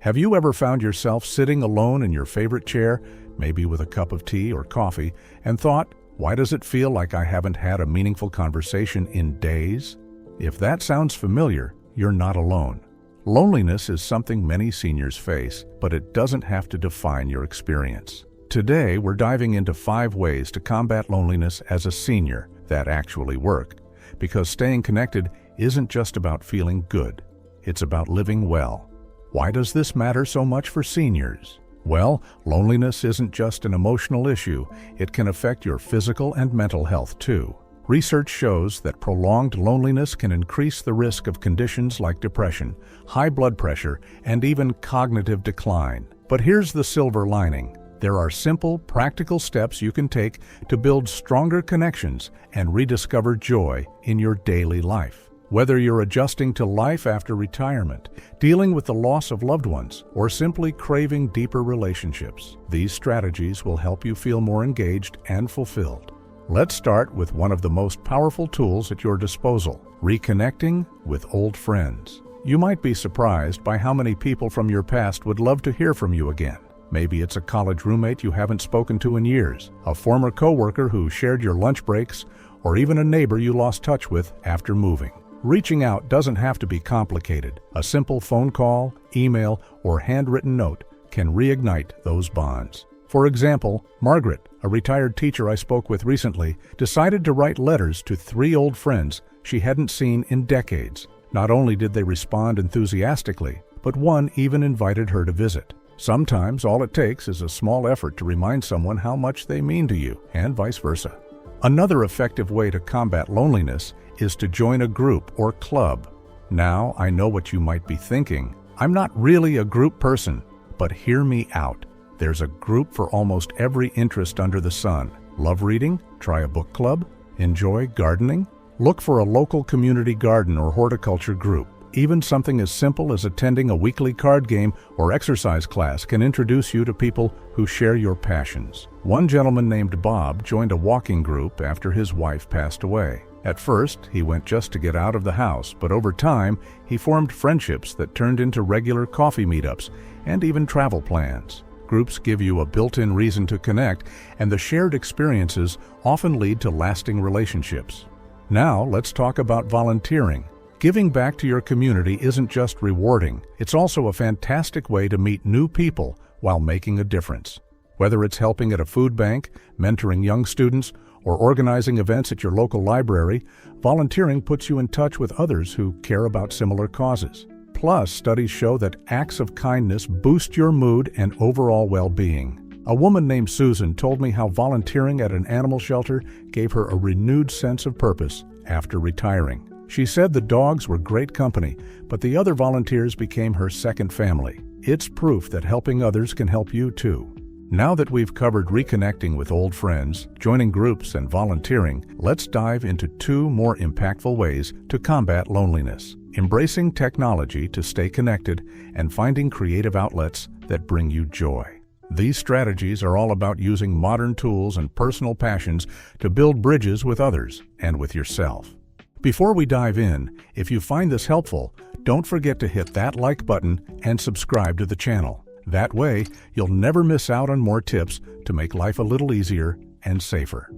Have you ever found yourself sitting alone in your favorite chair, maybe with a cup of tea or coffee, and thought, why does it feel like I haven't had a meaningful conversation in days? If that sounds familiar, you're not alone. Loneliness is something many seniors face, but it doesn't have to define your experience. Today, we're diving into 5 ways to combat loneliness as a senior that actually work, because staying connected isn't just about feeling good, it's about living well. Why does this matter so much for seniors? Well, loneliness isn't just an emotional issue, it can affect your physical and mental health too. Research shows that prolonged loneliness can increase the risk of conditions like depression, high blood pressure, and even cognitive decline. But here's the silver lining. There are simple, practical steps you can take to build stronger connections and rediscover joy in your daily life. Whether you're adjusting to life after retirement, dealing with the loss of loved ones, or simply craving deeper relationships, these strategies will help you feel more engaged and fulfilled. Let's start with one of the most powerful tools at your disposal: reconnecting with old friends. You might be surprised by how many people from your past would love to hear from you again. Maybe it's a college roommate you haven't spoken to in years, a former coworker who shared your lunch breaks, or even a neighbor you lost touch with after moving. Reaching out doesn't have to be complicated. A simple phone call, email, or handwritten note can reignite those bonds. For example, Margaret, a retired teacher I spoke with recently, decided to write letters to 3 old friends she hadn't seen in decades. Not only did they respond enthusiastically, but one even invited her to visit. Sometimes all it takes is a small effort to remind someone how much they mean to you, and vice versa. Another effective way to combat loneliness is to join a group or club. Now, I know what you might be thinking. I'm not really a group person, but hear me out. There's a group for almost every interest under the sun. Love reading? Try a book club. Enjoy gardening? Look for a local community garden or horticulture group. Even something as simple as attending a weekly card game or exercise class can introduce you to people who share your passions. One gentleman named Bob joined a walking group after his wife passed away. At first, he went just to get out of the house, but over time, he formed friendships that turned into regular coffee meetups and even travel plans. Groups give you a built-in reason to connect, and the shared experiences often lead to lasting relationships. Now, let's talk about volunteering. Giving back to your community isn't just rewarding, it's also a fantastic way to meet new people while making a difference. Whether it's helping at a food bank, mentoring young students, or organizing events at your local library, volunteering puts you in touch with others who care about similar causes. Plus, studies show that acts of kindness boost your mood and overall well-being. A woman named Susan told me how volunteering at an animal shelter gave her a renewed sense of purpose after retiring. She said the dogs were great company, but the other volunteers became her second family. It's proof that helping others can help you too. Now that we've covered reconnecting with old friends, joining groups, and volunteering, let's dive into 2 more impactful ways to combat loneliness: embracing technology to stay connected and finding creative outlets that bring you joy. These strategies are all about using modern tools and personal passions to build bridges with others and with yourself. Before we dive in, if you find this helpful, don't forget to hit that like button and subscribe to the channel. That way, you'll never miss out on more tips to make life a little easier and safer.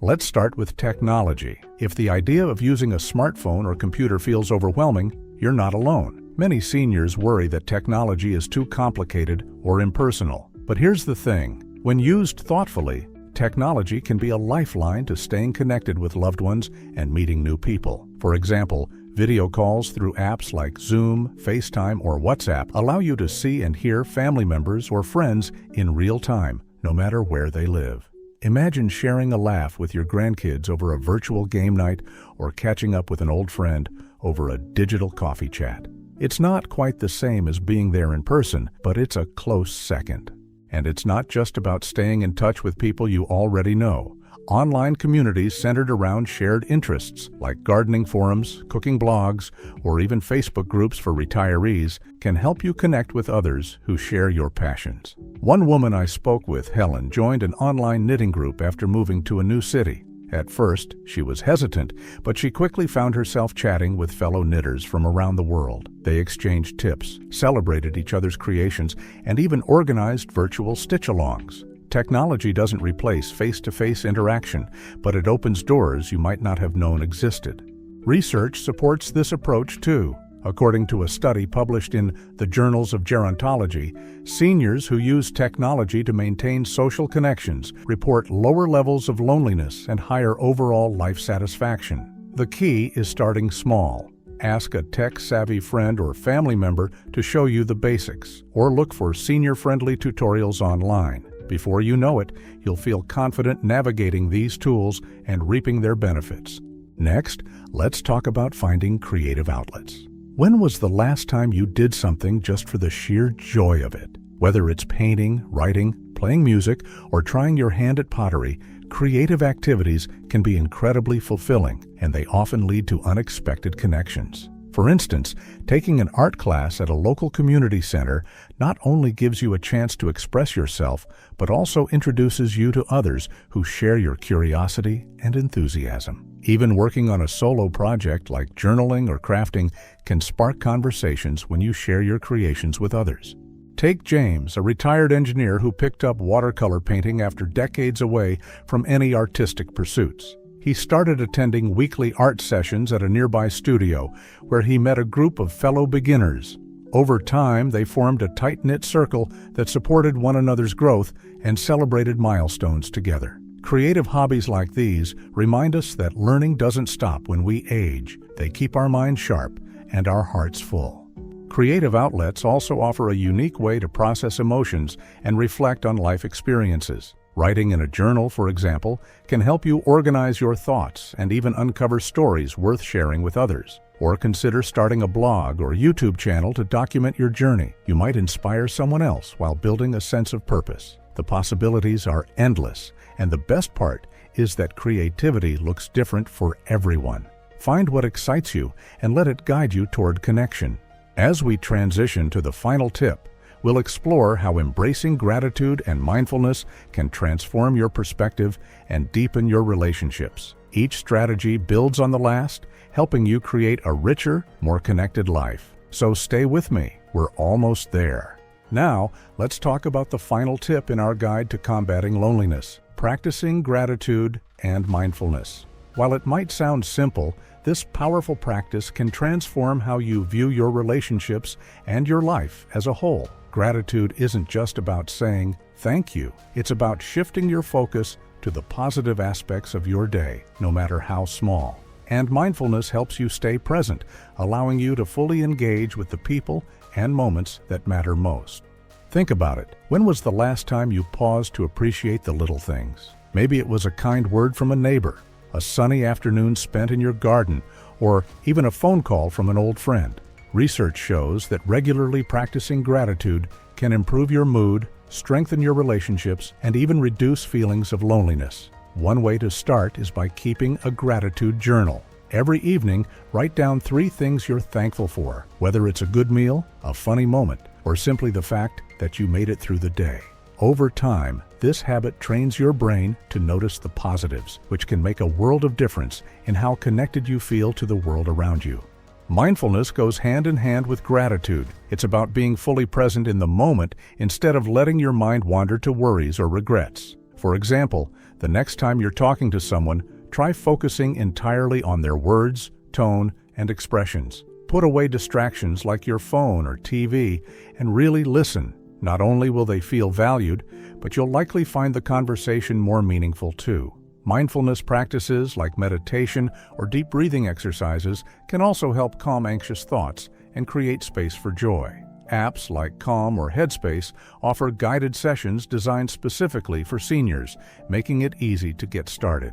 Let's start with technology. If the idea of using a smartphone or computer feels overwhelming, you're not alone. Many seniors worry that technology is too complicated or impersonal. But here's the thing: when used thoughtfully, technology can be a lifeline to staying connected with loved ones and meeting new people. For example, video calls through apps like Zoom, FaceTime, or WhatsApp allow you to see and hear family members or friends in real time, no matter where they live. Imagine sharing a laugh with your grandkids over a virtual game night or catching up with an old friend over a digital coffee chat. It's not quite the same as being there in person, but it's a close second. And it's not just about staying in touch with people you already know. Online communities centered around shared interests, like gardening forums, cooking blogs, or even Facebook groups for retirees, can help you connect with others who share your passions. One woman I spoke with, Helen, joined an online knitting group after moving to a new city. At first, she was hesitant, but she quickly found herself chatting with fellow knitters from around the world. They exchanged tips, celebrated each other's creations, and even organized virtual stitch-alongs. Technology doesn't replace face-to-face interaction, but it opens doors you might not have known existed. Research supports this approach too. According to a study published in the Journals of Gerontology, seniors who use technology to maintain social connections report lower levels of loneliness and higher overall life satisfaction. The key is starting small. Ask a tech-savvy friend or family member to show you the basics, or look for senior-friendly tutorials online. Before you know it, you'll feel confident navigating these tools and reaping their benefits. Next, let's talk about finding creative outlets. When was the last time you did something just for the sheer joy of it? Whether it's painting, writing, playing music, or trying your hand at pottery, creative activities can be incredibly fulfilling, and they often lead to unexpected connections. For instance, taking an art class at a local community center not only gives you a chance to express yourself, but also introduces you to others who share your curiosity and enthusiasm. Even working on a solo project like journaling or crafting can spark conversations when you share your creations with others. Take James, a retired engineer who picked up watercolor painting after decades away from any artistic pursuits. He started attending weekly art sessions at a nearby studio where he met a group of fellow beginners. Over time, they formed a tight-knit circle that supported one another's growth and celebrated milestones together. Creative hobbies like these remind us that learning doesn't stop when we age. They keep our minds sharp and our hearts full. Creative outlets also offer a unique way to process emotions and reflect on life experiences. Writing in a journal, for example, can help you organize your thoughts and even uncover stories worth sharing with others. Or consider starting a blog or YouTube channel to document your journey. You might inspire someone else while building a sense of purpose. The possibilities are endless, and the best part is that creativity looks different for everyone. Find what excites you and let it guide you toward connection. As we transition to the final tip, we'll explore how embracing gratitude and mindfulness can transform your perspective and deepen your relationships. Each strategy builds on the last, helping you create a richer, more connected life. So stay with me, we're almost there. Now, let's talk about the final tip in our guide to combating loneliness: practicing gratitude and mindfulness. While it might sound simple, this powerful practice can transform how you view your relationships and your life as a whole. Gratitude isn't just about saying thank you. It's about shifting your focus to the positive aspects of your day, no matter how small. And mindfulness helps you stay present, allowing you to fully engage with the people and moments that matter most. Think about it. When was the last time you paused to appreciate the little things? Maybe it was a kind word from a neighbor, a sunny afternoon spent in your garden, or even a phone call from an old friend. Research shows that regularly practicing gratitude can improve your mood, strengthen your relationships, and even reduce feelings of loneliness. One way to start is by keeping a gratitude journal. Every evening, write down 3 things you're thankful for, whether it's a good meal, a funny moment, or simply the fact that you made it through the day. Over time, this habit trains your brain to notice the positives, which can make a world of difference in how connected you feel to the world around you. Mindfulness goes hand in hand with gratitude. It's about being fully present in the moment instead of letting your mind wander to worries or regrets. For example, the next time you're talking to someone, try focusing entirely on their words, tone, and expressions. Put away distractions like your phone or TV and really listen. Not only will they feel valued, but you'll likely find the conversation more meaningful too. Mindfulness practices like meditation or deep breathing exercises can also help calm anxious thoughts and create space for joy. Apps like Calm or Headspace offer guided sessions designed specifically for seniors, making it easy to get started.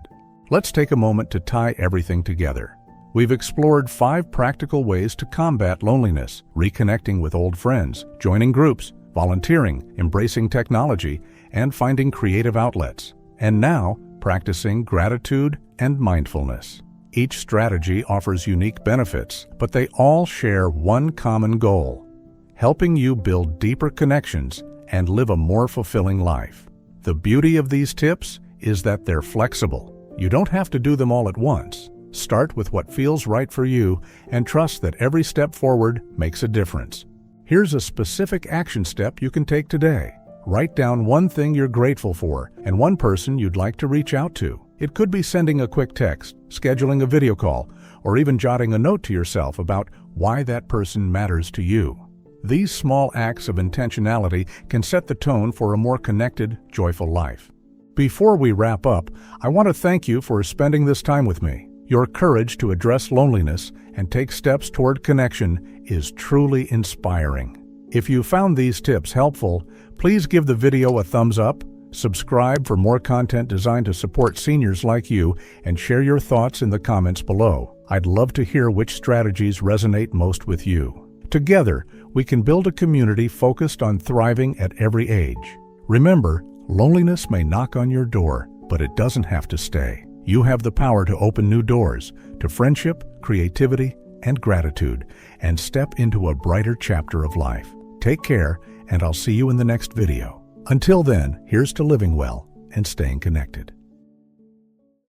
Let's take a moment to tie everything together. We've explored 5 practical ways to combat loneliness: reconnecting with old friends, joining groups, volunteering, embracing technology, and finding creative outlets. And now, practicing gratitude and mindfulness. Each strategy offers unique benefits, but they all share one common goal: helping you build deeper connections and live a more fulfilling life. The beauty of these tips is that they're flexible. You don't have to do them all at once. Start with what feels right for you and trust that every step forward makes a difference. Here's a specific action step you can take today. Write down one thing you're grateful for and one person you'd like to reach out to. It could be sending a quick text, scheduling a video call, or even jotting a note to yourself about why that person matters to you. These small acts of intentionality can set the tone for a more connected, joyful life. Before we wrap up, I want to thank you for spending this time with me. Your courage to address loneliness and take steps toward connection is truly inspiring. If you found these tips helpful, please give the video a thumbs up, subscribe for more content designed to support seniors like you, and share your thoughts in the comments below. I'd love to hear which strategies resonate most with you. Together, we can build a community focused on thriving at every age. Remember, loneliness may knock on your door, but it doesn't have to stay. You have the power to open new doors to friendship, creativity, and gratitude, and step into a brighter chapter of life. Take care, and I'll see you in the next video. Until then, here's to living well and staying connected.